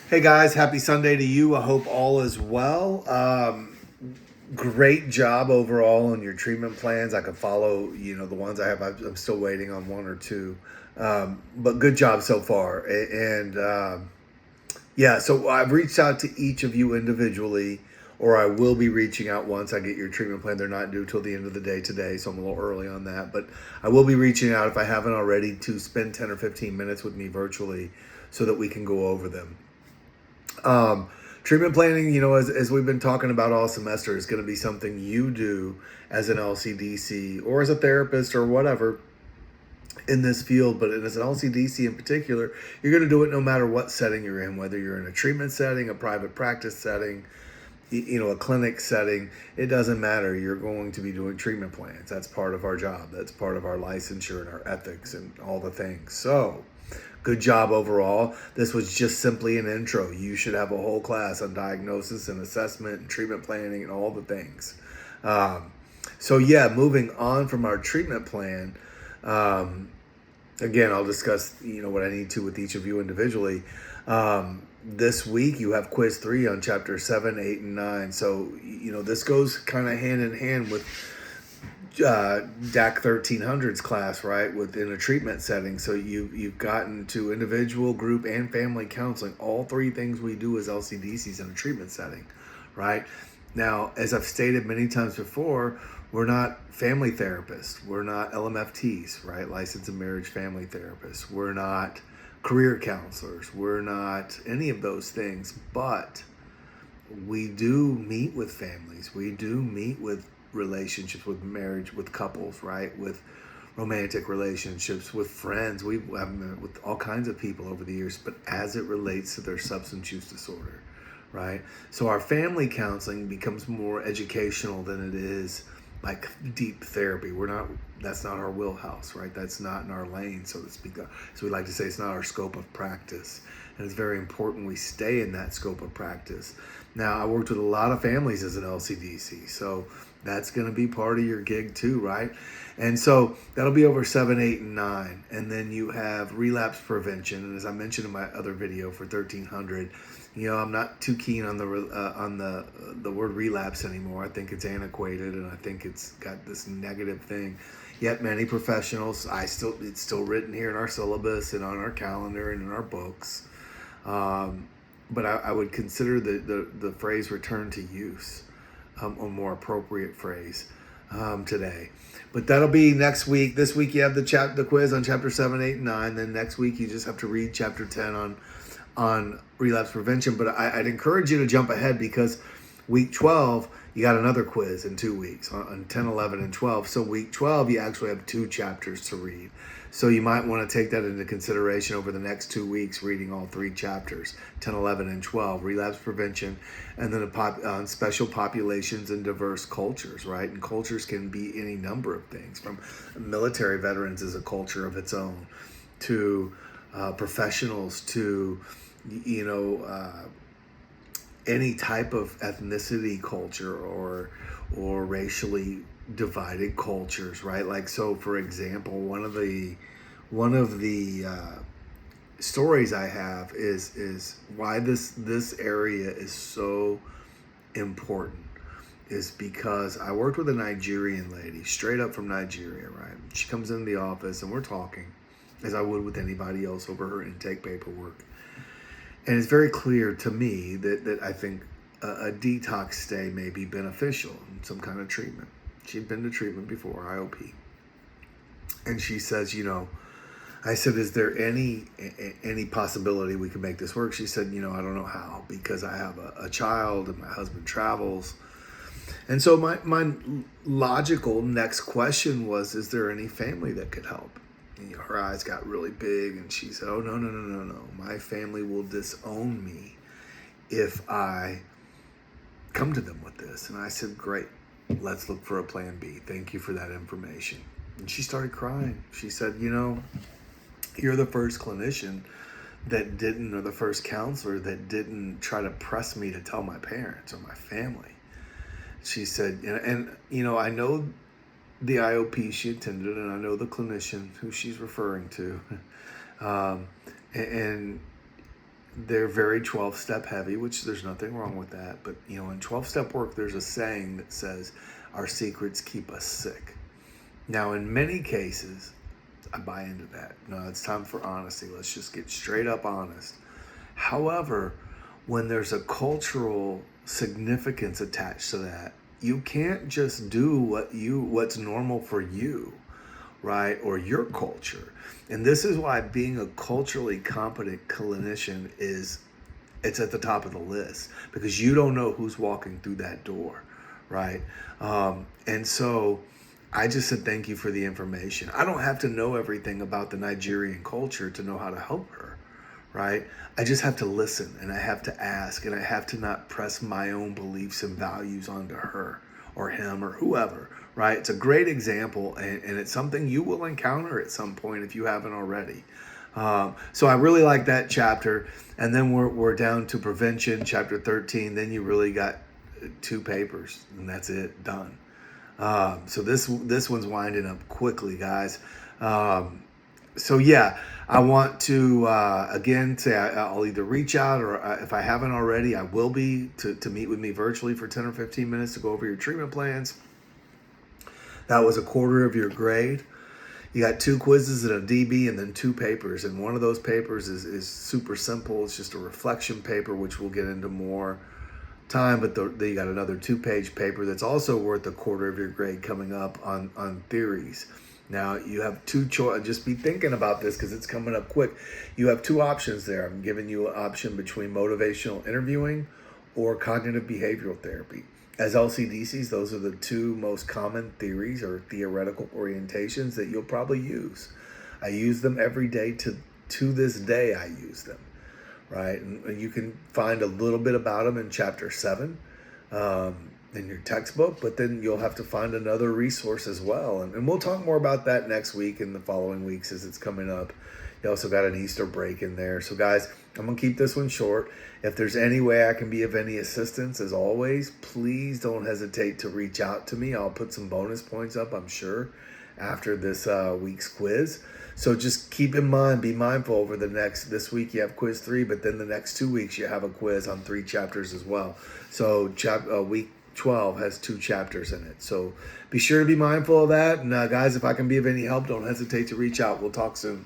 Hey guys, happy Sunday to you. I hope all is well. Great job overall on your treatment plans. I could follow, the ones I have. I'm still waiting on one or two, but good job so far. Yeah, so I've reached out to each of you individually, or I will be reaching out once I get your treatment plan. They're not due till the end of the day today, so I'm a little early on that. But I will be reaching out if I haven't already to spend 10 or 15 minutes with me virtually so that we can go over them. Treatment planning, as we've been talking about all semester, is going to be something you do as an LCDC or as a therapist or whatever in this field. But as an LCDC in particular, you're going to do it no matter what setting you're in, whether you're in a treatment setting, a private practice setting, a clinic setting. It doesn't matter. You're going to be doing treatment plans. That's part of our job. That's part of our licensure and our ethics and all the things. So, good job overall. This was just simply an intro. You should have a whole class on diagnosis and assessment and treatment planning and all the things. Moving on from our treatment plan. Again, I'll discuss what I need to with each of you individually. This week you have quiz 3 on chapter 7, 8, and 9. So this goes kind of hand in hand with DAC 1300's class, right, within a treatment setting. So you've gotten to individual, group, and family counseling, all three things we do as LCDCs in a treatment setting, right? Now, as I've stated many times before, we're not family therapists. We're not LMFTs, right? Licensed and marriage family therapists. We're not career counselors. We're not any of those things, but we do meet with families. We do meet with relationships, with marriage, with couples, right? With romantic relationships, with friends. I've met with all kinds of people over the years, but as it relates to their substance use disorder, right? So our family counseling becomes more educational than it is like deep therapy. That's not our wheelhouse, right? That's not in our lane, so to speak. So we like to say it's not our scope of practice. And it's very important we stay in that scope of practice. Now, I worked with a lot of families as an LCDC, so that's going to be part of your gig too, right? And so that'll be over 7, 8, and 9. And then you have relapse prevention. And as I mentioned in my other video for 1300, I'm not too keen on the word relapse anymore. I think it's antiquated, and I think it's got this negative thing. Yet many professionals, it's still written here in our syllabus and on our calendar and in our books. But I would consider the phrase return to use a more appropriate phrase today. But that'll be next week. This week you have the quiz on chapter 7, 8, and 9. Then next week you just have to read chapter 10 on relapse prevention. But I'd encourage you to jump ahead because week 12, you got another quiz in 2 weeks on 10, 11, and 12. So week 12, you actually have 2 chapters to read. So you might want to take that into consideration over the next 2 weeks, reading all 3 chapters, 10, 11, and 12, relapse prevention, and then on special populations and diverse cultures, right? And cultures can be any number of things, from military veterans as a culture of its own, to professionals, to, any type of ethnicity culture or racially divided cultures, right? Like, so for example, one of the stories I have is why this area is so important is because I worked with a Nigerian lady, straight up from Nigeria, right? She comes into the office and we're talking as I would with anybody else over her intake paperwork. And it's very clear to me that I think a detox stay may be beneficial in some kind of treatment. She'd been to treatment before, IOP. And she says, I said, is there any possibility we could make this work? She said, I don't know how, because I have a child and my husband travels. And so my logical next question was, is there any family that could help? And her eyes got really big and she said, oh, no. My family will disown me if I come to them with this. And I said, great, let's look for a plan B. Thank you for that information. And she started crying. She said, you're the first clinician that didn't, or the first counselor that didn't try to press me to tell my parents or my family. She said, and I know the IOP she attended, and I know the clinician who she's referring to. And they're very 12-step heavy, which there's nothing wrong with that. But, in 12-step work, there's a saying that says, our secrets keep us sick. Now, in many cases, I buy into that. No, it's time for honesty. Let's just get straight up honest. However, when there's a cultural significance attached to that, you can't just do what's normal for you, right? Or your culture. And this is why being a culturally competent clinician it's at the top of the list, because you don't know who's walking through that door, right? And so I just said thank you for the information. I don't have to know everything about the Nigerian culture to know how to help her, right? I just have to listen, and I have to ask, and I have to not press my own beliefs and values onto her or him or whoever, right? It's a great example, and it's something you will encounter at some point if you haven't already. So I really like that chapter. And then we're down to prevention, chapter 13. Then you really got 2 papers, and that's it, done. So this one's winding up quickly, guys. So yeah, I want to again say I'll either reach out, or if I haven't already, I will be to meet with me virtually for 10 or 15 minutes to go over your treatment plans. That was a quarter of your grade. You got 2 quizzes and a DB, and then 2 papers. And one of those papers is super simple. It's just a reflection paper, which we'll get into more time. But you got another 2-page paper that's also worth a quarter of your grade coming up on theories. Now, you have 2 choices. Just be thinking about this because it's coming up quick. You have 2 options there. I'm giving you an option between motivational interviewing or cognitive behavioral therapy. As LCDCs, those are the 2 most common theories or theoretical orientations that you'll probably use. I use them every day. To this day, I use them, right? And you can find a little bit about them in chapter 7 in your textbook, but then you'll have to find another resource as well. And we'll talk more about that next week and the following weeks as it's coming up. You also got an Easter break in there. So guys, I'm going to keep this one short. If there's any way I can be of any assistance, as always, please don't hesitate to reach out to me. I'll put some bonus points up, I'm sure, after this week's quiz. So just keep in mind, be mindful over this week you have quiz 3, but then the next 2 weeks you have a quiz on 3 chapters as well. So week 12 has 2 chapters in it. So be sure to be mindful of that. And guys, if I can be of any help, don't hesitate to reach out. We'll talk soon.